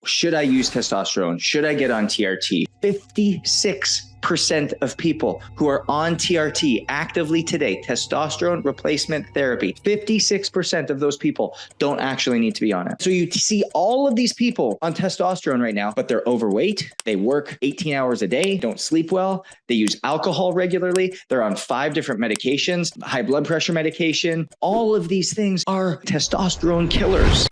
Should I use testosterone? Should I get on TRT? 56% of people who are on TRT actively today, testosterone replacement therapy, 56% of those people don't actually need to be on it. So you see all of these people on testosterone right now, but they're overweight. They work 18 hours a day, don't sleep well. They use alcohol regularly. They're on 5 different medications, high blood pressure medication. All of these things are testosterone killers.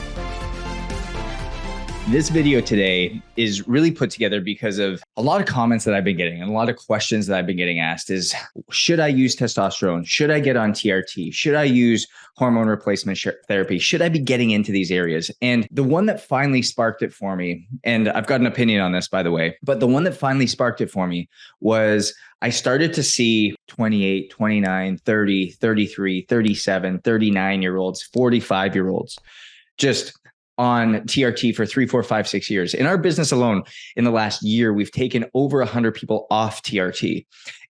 This video today is really put together because of a lot of comments that I've been getting and a lot of questions that I've been getting asked is, should I use testosterone? Should I get on TRT? Should I use hormone replacement therapy? Should I be getting into these areas? And the one that finally sparked it for me, and I've got an opinion on this, by the way, but the one that finally sparked it for me was I started to see 28, 29, 30, 33, 37, 39-year-olds, 45-year-olds just on TRT for 3, 4, 5, 6 years. In our business alone, in the last year, we've taken over 100 people off TRT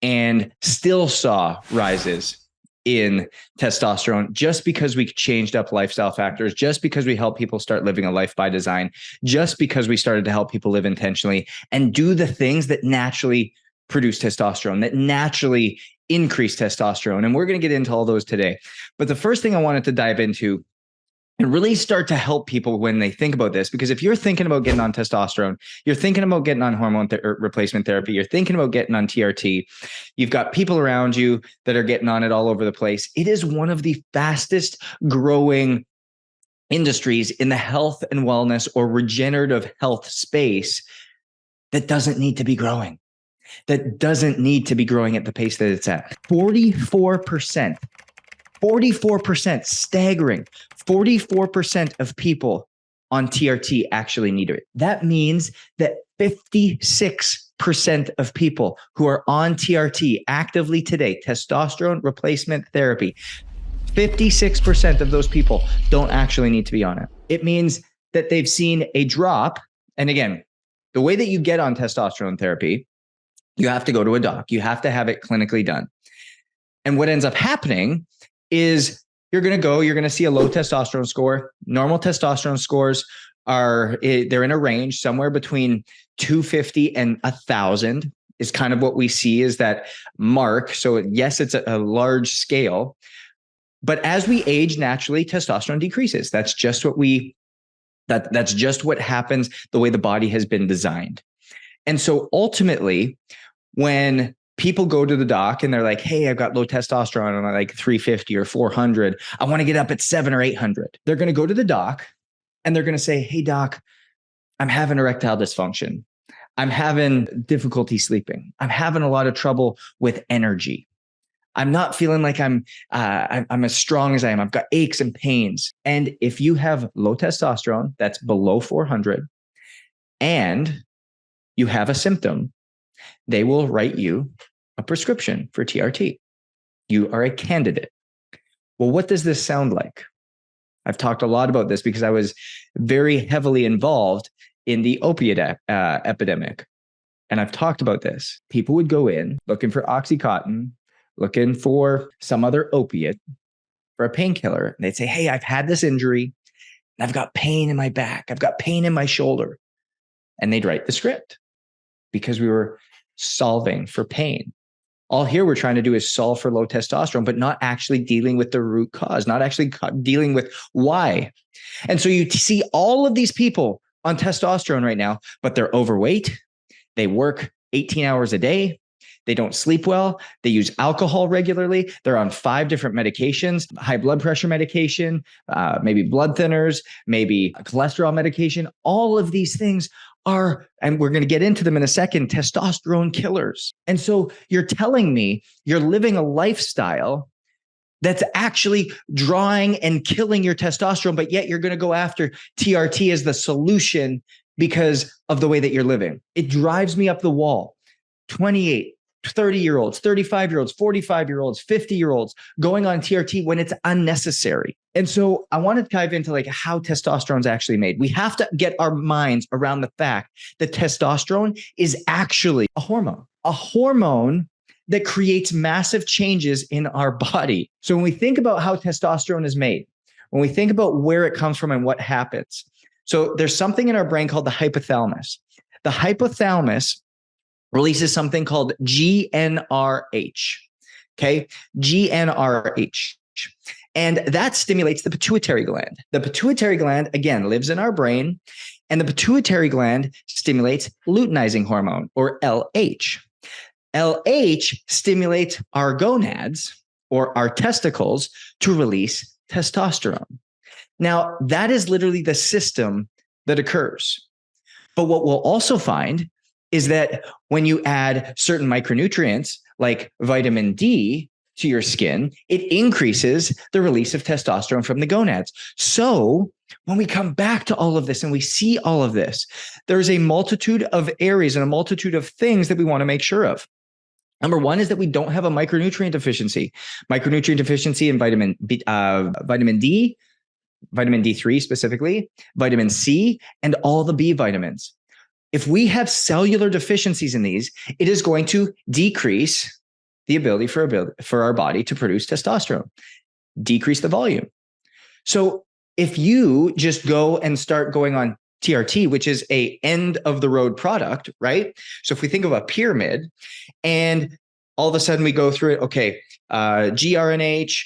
and still saw rises in testosterone just because we changed up lifestyle factors, just because we helped people start living a life by design, just because we started to help people live intentionally and do the things that naturally produce testosterone, that naturally increase testosterone. And we're going to get into all those today. But the first thing I wanted to dive into and really start to help people when they think about this, because if you're thinking about getting on testosterone, you're thinking about getting on hormone replacement therapy, you're thinking about getting on TRT, you've got people around you that are getting on it all over the place. It is one of the fastest growing industries in the health and wellness or regenerative health space that doesn't need to be growing, that doesn't need to be growing at the pace that it's at. 44%, staggering. 44% of people on TRT actually need it. That means that 56% of people who are on TRT actively today, testosterone replacement therapy, 56% of those people don't actually need to be on it. It means that they've seen a drop. And again, the way that you get on testosterone therapy, you have to go to a doc. You have to have it clinically done. And what ends up happening is you're going to see a low testosterone score. Normal testosterone scores they're in a range somewhere between 250 and 1,000 is kind of what we see is that mark. So yes, it's a large scale, but as we age, naturally testosterone decreases. That's just that's just what happens the way the body has been designed. And so ultimately, when people go to the doc and they're like, hey, I've got low testosterone and I'm like 350 or 400. I want to get up at 700 or 800. They're going to go to the doc and they're going to say, hey, doc, I'm having erectile dysfunction. I'm having difficulty sleeping. I'm having a lot of trouble with energy. I'm not feeling like I'm as strong as I am. I've got aches and pains. And if you have low testosterone, that's below 400, and you have a symptom, they will write you a prescription for TRT. You are a candidate. Well, what does this sound like? I've talked a lot about this because I was very heavily involved in the opiate epidemic. And I've talked about this. People would go in looking for Oxycontin, looking for some other opiate, for a painkiller. And they'd say, hey, I've had this injury. And I've got pain in my back. I've got pain in my shoulder. And they'd write the script because we were solving for pain. All here we're trying to do is solve for low testosterone, but not actually dealing with the root cause, not actually dealing with why. And so you see all of these people on testosterone right now, but they're overweight. They work 18 hours a day. They don't sleep well. They use alcohol regularly. They're on 5 different medications, high blood pressure medication, maybe blood thinners, maybe cholesterol medication. All of these things are, and we're going to get into them in a second, testosterone killers. And so you're telling me you're living a lifestyle that's actually drawing and killing your testosterone, but yet you're going to go after TRT as the solution because of the way that you're living. It drives me up the wall. 28, 30-year-olds, 35-year-olds, 45-year-olds, 50-year-olds going on TRT when it's unnecessary. And so I want to dive into like how testosterone is actually made. We have to get our minds around the fact that testosterone is actually a hormone that creates massive changes in our body. So when we think about how testosterone is made, when we think about where it comes from and what happens, So there's something in our brain called the hypothalamus. The hypothalamus releases something called GnRH. Okay, GnRH. And that stimulates the pituitary gland. The pituitary gland, again, lives in our brain, and the pituitary gland stimulates luteinizing hormone, or LH. LH stimulates our gonads, or our testicles, to release testosterone. Now, that is literally the system that occurs. But what we'll also find is that when you add certain micronutrients like vitamin D to your skin, it increases the release of testosterone from the gonads. So when we come back to all of this and we see all of this, there's a multitude of areas and a multitude of things that we want to make sure of. Number one is that we don't have a micronutrient deficiency. Micronutrient deficiency in vitamin D, vitamin D3 specifically, vitamin C, and all the B vitamins. If we have cellular deficiencies in these, it is going to decrease the ability for our body to produce testosterone, decrease the volume. So if you just go and start going on TRT, which is a end of the road product, right? So if we think of a pyramid and all of a sudden we go through it, okay, GRNH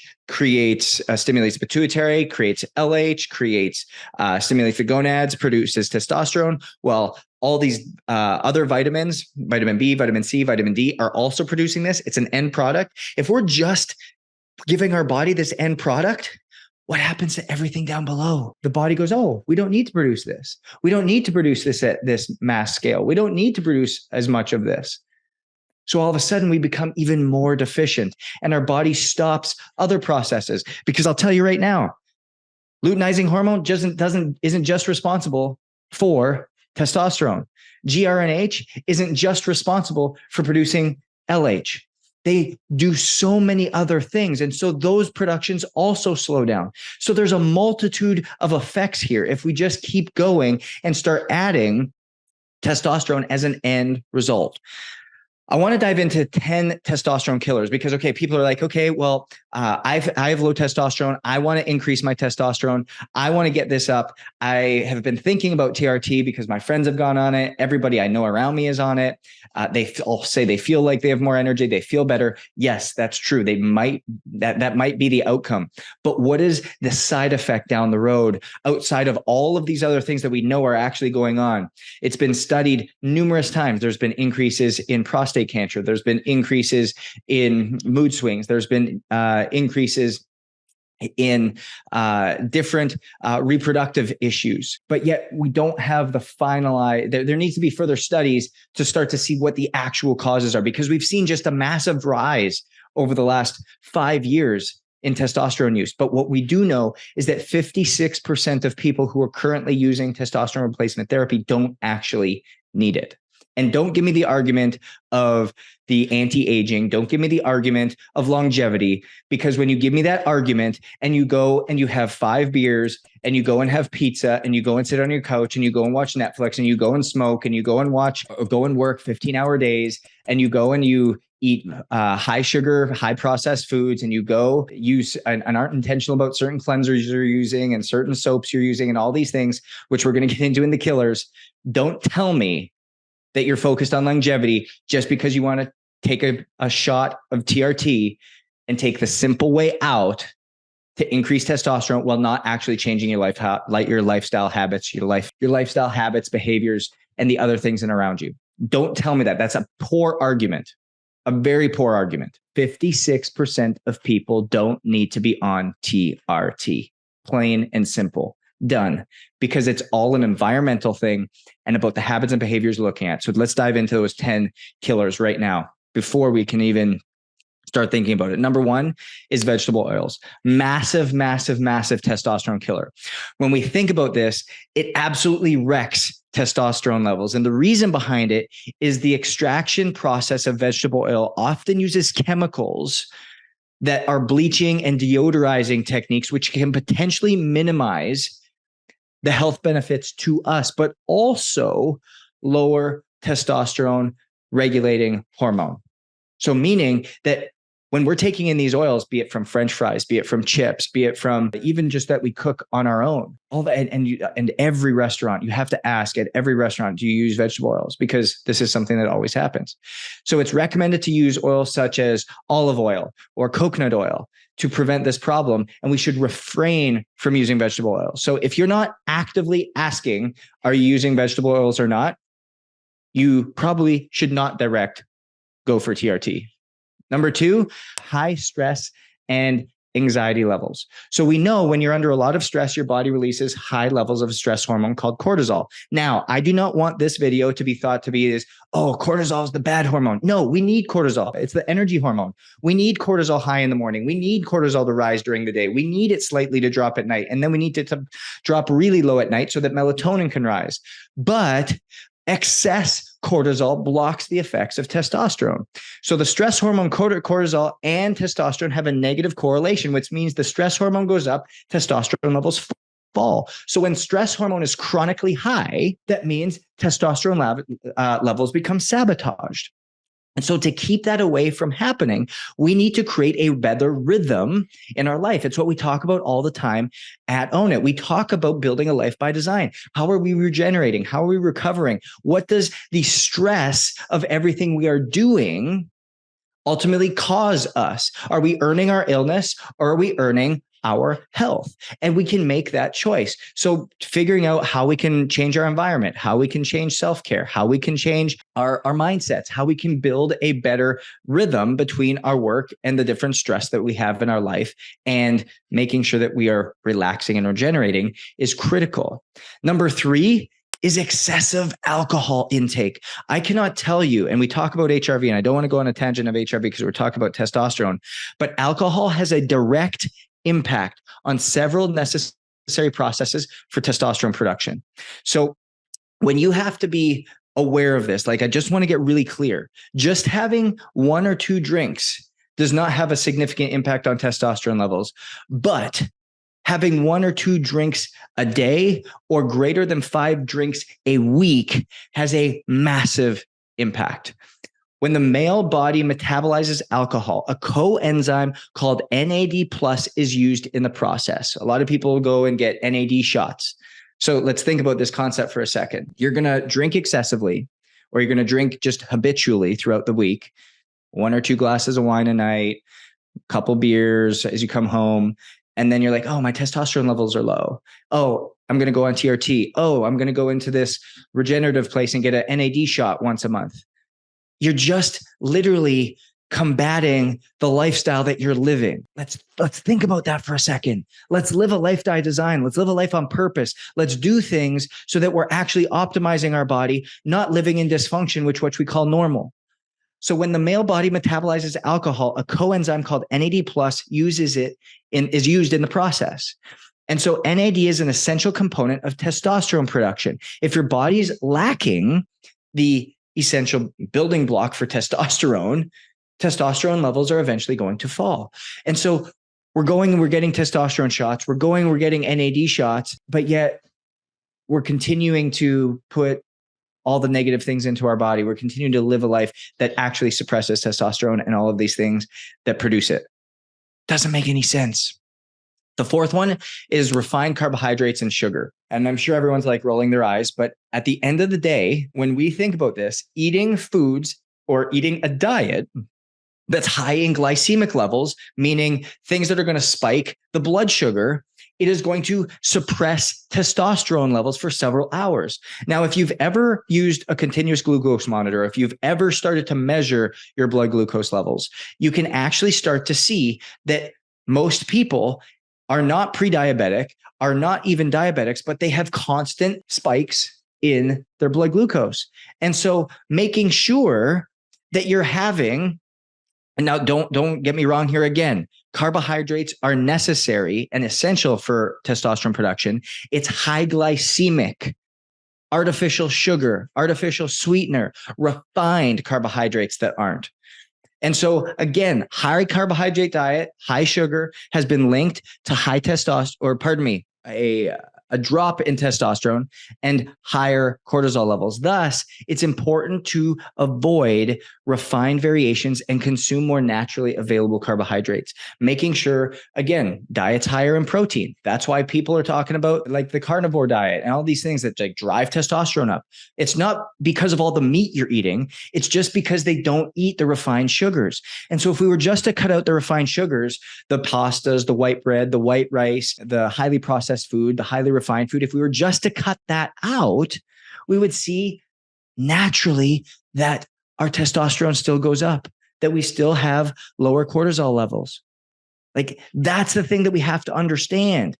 stimulates pituitary, creates LH, stimulates the gonads, produces testosterone. Well, all these other vitamins, vitamin B, vitamin C, vitamin D, are also producing this. It's an end product. If we're just giving our body this end product, what happens to everything down below? The body goes, oh, we don't need to produce this. We don't need to produce this at this mass scale. We don't need to produce as much of this. So all of a sudden we become even more deficient and our body stops other processes. Because I'll tell you right now, luteinizing hormone isn't just responsible for testosterone. GRNH isn't just responsible for producing LH. They do so many other things. And so those productions also slow down. So there's a multitude of effects here. If we just keep going and start adding testosterone as an end result. I want to dive into 10 testosterone killers because, okay, people are like, okay, well, I have low testosterone. I want to increase my testosterone. I want to get this up. I have been thinking about TRT because my friends have gone on it. Everybody I know around me is on it. They all say they feel like they have more energy. They feel better. Yes, that's true. That might be the outcome. But what is the side effect down the road outside of all of these other things that we know are actually going on? It's been studied numerous times. There's been increases in prostate cancer. There's been increases in mood swings. There's been increases in different reproductive issues, but yet we don't have the finalized. There needs to be further studies to start to see what the actual causes are, because we've seen just a massive rise over the last 5 years in testosterone use. But what we do know is that 56% of people who are currently using testosterone replacement therapy don't actually need it. And don't give me the argument of the anti-aging. Don't give me the argument of longevity, because when you give me that argument and you go and you have 5 beers and you go and have pizza and you go and sit on your couch and you go and watch Netflix and you go and smoke and you go and work 15-hour days and you go and you eat high sugar, high processed foods, and you go use and aren't intentional about certain cleansers you're using and certain soaps you're using and all these things, which we're going to get into in the killers. Don't tell me that you're focused on longevity just because you want to take a shot of TRT and take the simple way out to increase testosterone while not actually changing your lifestyle habits, your lifestyle habits, behaviors, and the other things in around you. Don't tell me that. That's a poor argument, a very poor argument. 56% of people don't need to be on TRT, plain and simple. Done, because it's all an environmental thing and about the habits and behaviors we're looking at. So let's dive into those 10 killers right now before we can even start thinking about it. Number 1 is vegetable oils. Massive, massive, massive testosterone killer. When we think about this, it absolutely wrecks testosterone levels. And the reason behind it is the extraction process of vegetable oil often uses chemicals that are bleaching and deodorizing techniques, which can potentially minimize the health benefits to us, but also lower testosterone regulating hormone. So meaning that when we're taking in these oils, be it from French fries, be it from chips, be it from even just that we cook on our own, all that, and every restaurant, you have to ask at every restaurant, do you use vegetable oils? Because this is something that always happens. So it's recommended to use oils such as olive oil or coconut oil to prevent this problem. And we should refrain from using vegetable oil. So if you're not actively asking, are you using vegetable oils or not? You probably should not go for TRT. Number 2, high stress and anxiety levels. So we know when you're under a lot of stress, your body releases high levels of a stress hormone called cortisol. Now, I do not want this video to be thought to be cortisol is the bad hormone. No, we need cortisol. It's the energy hormone. We need cortisol high in the morning. We need cortisol to rise during the day. We need it slightly to drop at night. And then we need it to drop really low at night so that melatonin can rise. But excess cortisol blocks the effects of testosterone. So the stress hormone cortisol and testosterone have a negative correlation, which means the stress hormone goes up, testosterone levels fall. So when stress hormone is chronically high, that means testosterone levels become sabotaged. And so to keep that away from happening, we need to create a better rhythm in our life. It's what we talk about all the time at Own It. We talk about building a life by design. How are we regenerating? How are we recovering? What does the stress of everything we are doing ultimately cause us? Are we earning our illness or are we earning our health? And we can make that choice. So figuring out how we can change our environment, how we can change self-care, how we can change our mindsets, how we can build a better rhythm between our work and the different stress that we have in our life, and making sure that we are relaxing and regenerating is critical. Number 3 is excessive alcohol intake. I cannot tell you, and we talk about HRV, and I don't want to go on a tangent of HRV because we're talking about testosterone, but alcohol has a direct impact on several necessary processes for testosterone production. So when you have to be aware of this, like I just want to get really clear, just having 1 or 2 drinks does not have a significant impact on testosterone levels, but having 1 or 2 drinks a day or greater than 5 drinks a week has a massive impact. When the male body metabolizes alcohol, a coenzyme called NAD+ is used in the process. A lot of people go and get NAD shots. So let's think about this concept for a second. You're going to drink excessively, or you're going to drink just habitually throughout the week, 1 or 2 glasses of wine a night, a couple beers as you come home. And then you're like, oh, my testosterone levels are low. Oh, I'm going to go on TRT. Oh, I'm going to go into this regenerative place and get an NAD shot once a month. You're just literally combating the lifestyle that you're living. Let's think about that for a second. Let's live a life by design. Let's live a life on purpose. Let's do things so that we're actually optimizing our body, not living in dysfunction, which we call normal. So when the male body metabolizes alcohol, a coenzyme called NAD+ is used in the process. And so NAD is an essential component of testosterone production. If your body's lacking the essential building block for testosterone levels are eventually going to fall. And so we're getting testosterone shots, we're getting NAD shots, but yet we're continuing to put all the negative things into our body. We're continuing to live a life that actually suppresses testosterone and all of these things that produce it. Doesn't make any sense. The 4th one is refined carbohydrates and sugar. And I'm sure everyone's like rolling their eyes, but at the end of the day, when we think about this, eating foods or eating a diet that's high in glycemic levels, meaning things that are going to spike the blood sugar, it is going to suppress testosterone levels for several hours. Now, if you've ever used a continuous glucose monitor, if you've ever started to measure your blood glucose levels, you can actually start to see that most people are not pre-diabetic, are not even diabetics, but they have constant spikes in their blood glucose. And so making sure that you're having, and now don't get me wrong here again, carbohydrates are necessary and essential for testosterone production. It's high glycemic, artificial sugar, artificial sweetener, refined carbohydrates that aren't. And so again, high carbohydrate diet, high sugar has been linked to high testosterone, a a drop in testosterone and higher cortisol levels. Thus, it's important to avoid refined variations and consume more naturally available carbohydrates, making sure, again, diets higher in protein. That's why people are talking about like the carnivore diet and all these things that like drive testosterone up. It's not because of all the meat you're eating. It's just because they don't eat the refined sugars. And so if we were just to cut out the refined sugars, the pastas, the white bread, the white rice, the highly processed food, the highly refined food, if we were just to cut that out, we would see naturally that our testosterone still goes up, that we still have lower cortisol levels. Like that's the thing that we have to understand.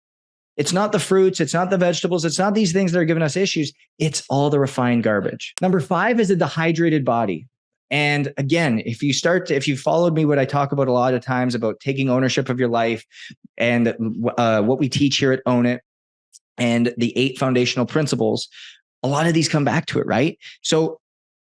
It's not the fruits, it's not the vegetables, it's not these things that are giving us issues. It's all the refined garbage. Number 5 is a dehydrated body. And again, if you followed me, what I talk about a lot of times about taking ownership of your life and what we teach here at Own It and the 8 foundational principles, a lot of these come back to it, right? So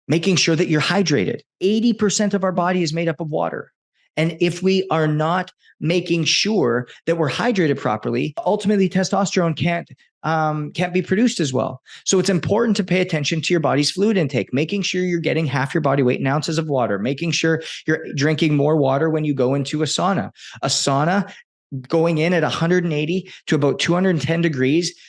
making sure that you're hydrated. 80% of our body is made up of water. And if we are not making sure that we're hydrated properly, ultimately testosterone can't be produced as well. So it's important to pay attention to your body's fluid intake, making sure you're getting half your body weight in ounces of water, making sure you're drinking more water when you go into a sauna. A sauna going in at 180 to about 210 degrees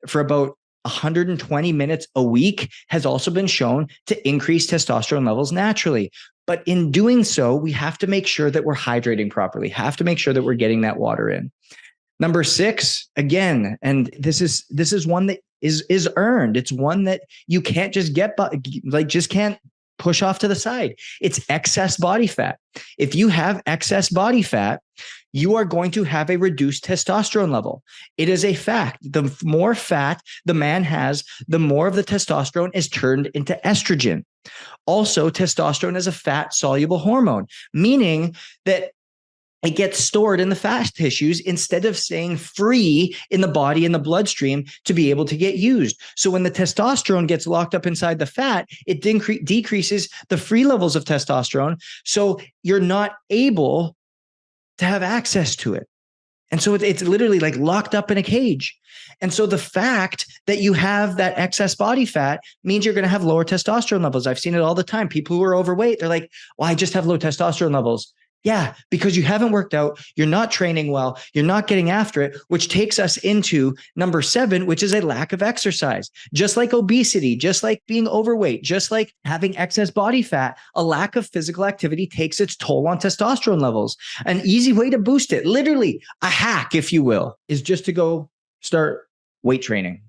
for about 120 minutes a week has also been shown to increase testosterone levels naturally. But in doing so, we have to make sure that we're hydrating properly, have to make sure that we're getting that water in. Number 6, again, and this is one that is earned. It's one that you can't just can't push off to the side. It's excess body fat. If you have excess body fat, you are going to have a reduced testosterone level. It is a fact. The more fat the man has, the more of the testosterone is turned into estrogen. Also, testosterone is a fat-soluble hormone, meaning that it gets stored in the fat tissues instead of staying free in the body and the bloodstream to be able to get used. So when the testosterone gets locked up inside the fat, it decreases the free levels of testosterone. So you're not able to have access to it. And so it's literally like locked up in a cage. And so the fact that you have that excess body fat means you're going to have lower testosterone levels. I've seen it all the time. People who are overweight, they're like, well, I just have low testosterone levels. Yeah, because you haven't worked out, you're not training well, you're not getting after it, which takes us into number 7, which is a lack of exercise. Just like obesity, just like being overweight, just like having excess body fat, a lack of physical activity takes its toll on testosterone levels. An easy way to boost it, literally a hack, if you will, is just to go start weight training.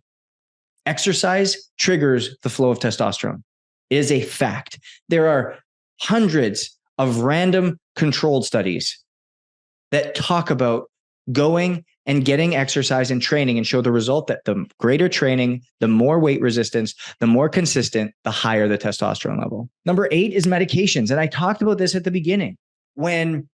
Exercise triggers the flow of testosterone. It is a fact. There are hundreds of random controlled studies that talk about going and getting exercise and training and show the result that the greater training, the more weight resistance, the more consistent, the higher the testosterone level. Number 8 is medications. And I talked about this at the beginning. When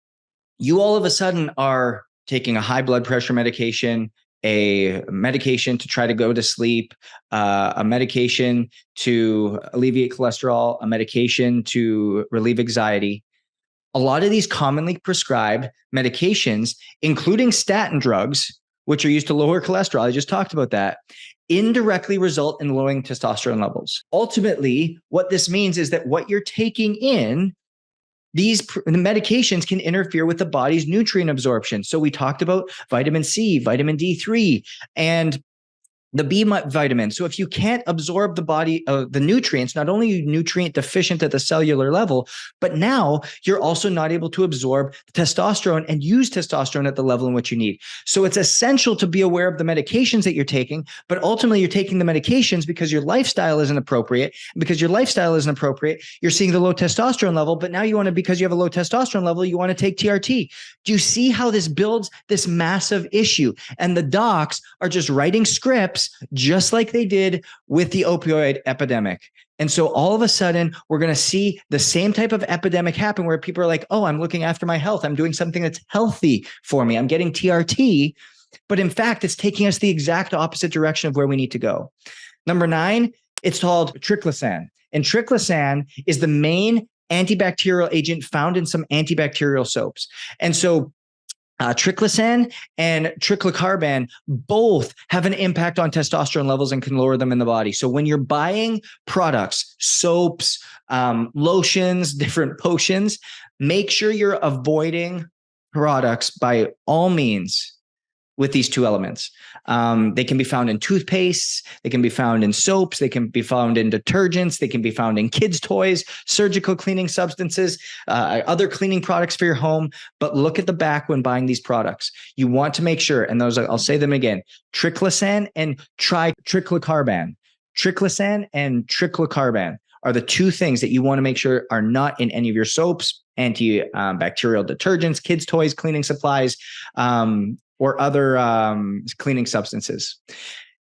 you all of a sudden are taking a high blood pressure medication, a medication to try to go to sleep, a medication to alleviate cholesterol, a medication to relieve anxiety, a lot of these commonly prescribed medications, including statin drugs, which are used to lower cholesterol, I just talked about that, indirectly result in lowering testosterone levels. Ultimately, what this means is that what you're taking in, the medications can interfere with the body's nutrient absorption. So we talked about vitamin C, vitamin D3, and the B vitamin. So if you can't absorb the nutrients, not only are you nutrient deficient at the cellular level, but now you're also not able to absorb the testosterone and use testosterone at the level in which you need. So it's essential to be aware of the medications that you're taking, but ultimately you're taking the medications because your lifestyle isn't appropriate. And because your lifestyle isn't appropriate, you're seeing the low testosterone level, but now because you have a low testosterone level, you want to take TRT. Do you see how this builds this massive issue? And the docs are just writing scripts just like they did with the opioid epidemic. And so all of a sudden, we're going to see the same type of epidemic happen where people are like, oh, I'm looking after my health. I'm doing something that's healthy for me. I'm getting TRT. But in fact, it's taking us the exact opposite direction of where we need to go. Number 9, it's called triclosan. And triclosan is the main antibacterial agent found in some antibacterial soaps. And so triclosan and triclocarban both have an impact on testosterone levels and can lower them in the body. So when you're buying products, soaps, lotions, different potions, make sure you're avoiding products by all means with these two elements. They can be found in toothpastes, they can be found in soaps, they can be found in detergents, they can be found in kids' toys, surgical cleaning substances, other cleaning products for your home. But look at the back when buying these products. You want to make sure, and those, I'll say them again, triclosan and triclocarban. Triclosan and triclocarban are the two things that you want to make sure are not in any of your soaps, antibacterial detergents, kids' toys, cleaning supplies, or other cleaning substances.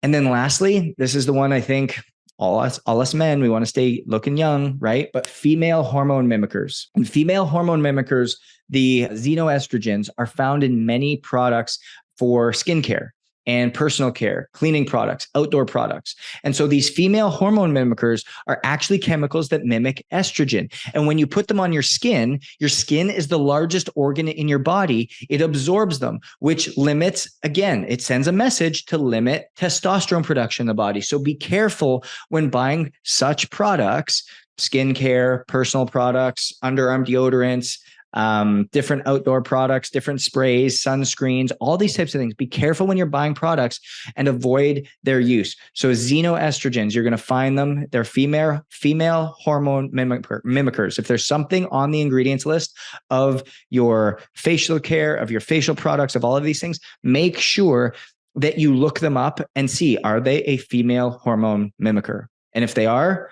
And then lastly, this is the one I think all us men, we want to stay looking young, right? But female hormone mimickers. And female hormone mimickers, the xenoestrogens, are found in many products for skincare and personal care, cleaning products, outdoor products. And so these female hormone mimickers are actually chemicals that mimic estrogen. And when you put them on your skin is the largest organ in your body. It absorbs them, which limits, again, it sends a message to limit testosterone production in the body. So be careful when buying such products, skincare, personal products, underarm deodorants, different outdoor products, different sprays, sunscreens, all these types of things. Be careful when you're buying products and avoid their use. So xenoestrogens, you're going to find them. They're female hormone mimickers. If there's something on the ingredients list of your facial care, of your facial products, of all of these things, make sure that you look them up and see, are they a female hormone mimicker? And if they are,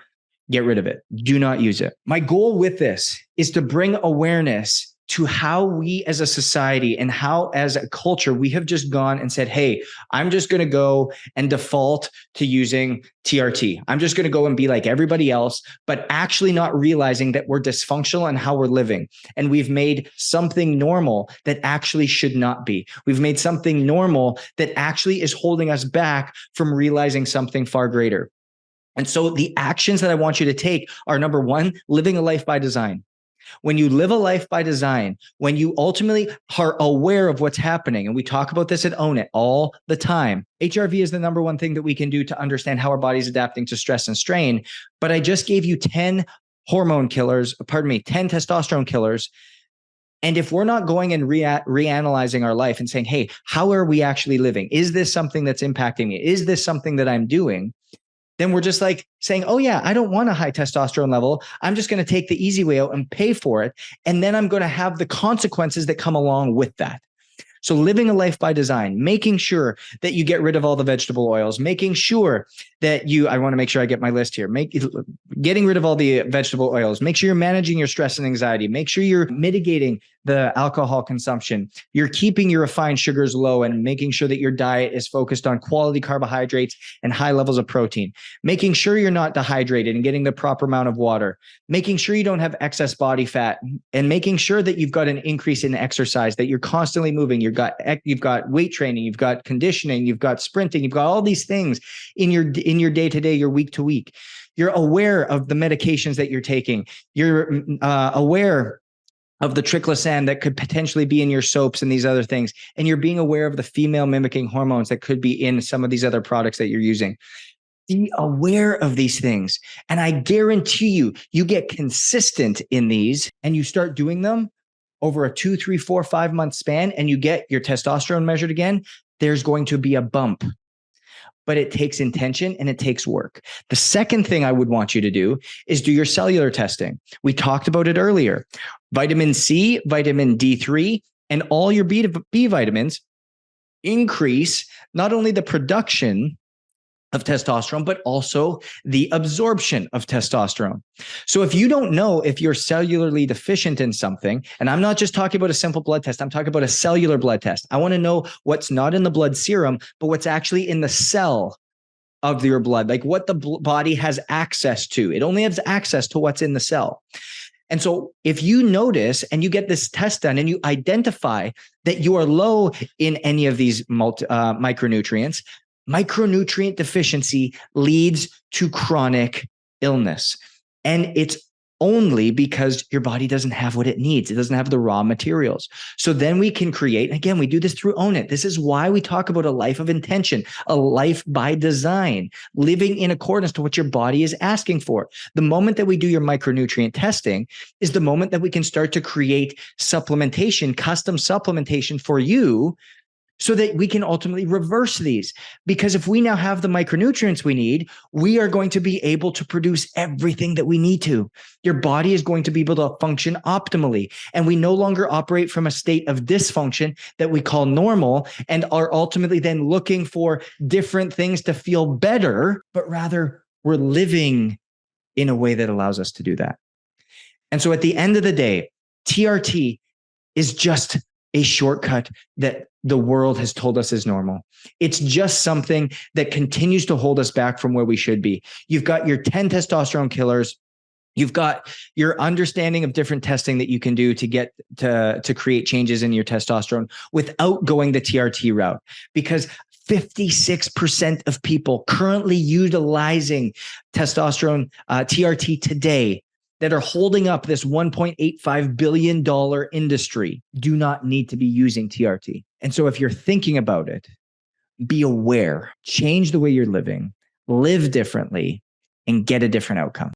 get rid of it. Do not use it. My goal with this is to bring awareness to how we as a society and how as a culture, we have just gone and said, hey, I'm just going to go and default to using TRT. I'm just going to go and be like everybody else, but actually not realizing that we're dysfunctional in how we're living. And we've made something normal that actually should not be. We've made something normal that actually is holding us back from realizing something far greater. And so the actions that I want you to take are, number one, living a life by design. When you live a life by design, when you ultimately are aware of what's happening, and we talk about this at Own It all the time, HRV is the number one thing that we can do to understand how our body's adapting to stress and strain. But I just gave you 10 testosterone killers. And if we're not going and reanalyzing our life and saying, hey, how are we actually living? Is this something that's impacting me? Is this something that I'm doing? Then we're just like saying, oh yeah, I don't want a high testosterone level. I'm just going to take the easy way out and pay for it. And then I'm going to have the consequences that come along with that. So living a life by design, making sure that you get rid of all the vegetable oils, making sure that I want to make sure I get my list here, getting rid of all the vegetable oils, make sure you're managing your stress and anxiety, make sure you're mitigating the alcohol consumption, you're keeping your refined sugars low and making sure that your diet is focused on quality carbohydrates and high levels of protein, making sure you're not dehydrated and getting the proper amount of water, making sure you don't have excess body fat, and making sure that you've got an increase in exercise, that you're constantly moving. You've got weight training, you've got conditioning, you've got sprinting, you've got all these things in your day-to-day, your week-to-week. You're aware of the medications that you're taking. You're aware of the triclosan that could potentially be in your soaps and these other things. And you're being aware of the female mimicking hormones that could be in some of these other products that you're using. Be aware of these things. And I guarantee you get consistent in these and you start doing them over a 2, 3, 4, 5 month span, and you get your testosterone measured again, there's going to be a bump. But it takes intention and it takes work. The second thing I would want you to do is do your cellular testing. We talked about it earlier. Vitamin C, vitamin D3, and all your B vitamins increase not only the production of testosterone, but also the absorption of testosterone. So if you don't know if you're cellularly deficient in something, and I'm not just talking about a simple blood test, I'm talking about a cellular blood test. I want to know what's not in the blood serum, but what's actually in the cell of your blood, like what the body has access to. It only has access to what's in the cell. And so if you notice and you get this test done and you identify that you are low in any of these micronutrients, micronutrient deficiency leads to chronic illness. And it's only because your body doesn't have what it needs. It doesn't have the raw materials. So then we can create, again, we do this through Own It. This is why we talk about a life of intention, a life by design, living in accordance to what your body is asking for. The moment that we do your micronutrient testing is the moment that we can start to create supplementation, custom supplementation for you, so that we can ultimately reverse these. Because if we now have the micronutrients we need, we are going to be able to produce everything that we need to. Your body is going to be able to function optimally. And we no longer operate from a state of dysfunction that we call normal and are ultimately then looking for different things to feel better, but rather we're living in a way that allows us to do that. And so at the end of the day, TRT is just a shortcut that the world has told us is normal. It's just something that continues to hold us back from where we should be. You've got your 10 testosterone killers. You've got your understanding of different testing that you can do to get to create changes in your testosterone without going the TRT route, because 56% of people currently utilizing testosterone TRT today that are holding up this $1.85 billion industry do not need to be using TRT. And so if you're thinking about it, be aware, change the way you're living, live differently, and get a different outcome.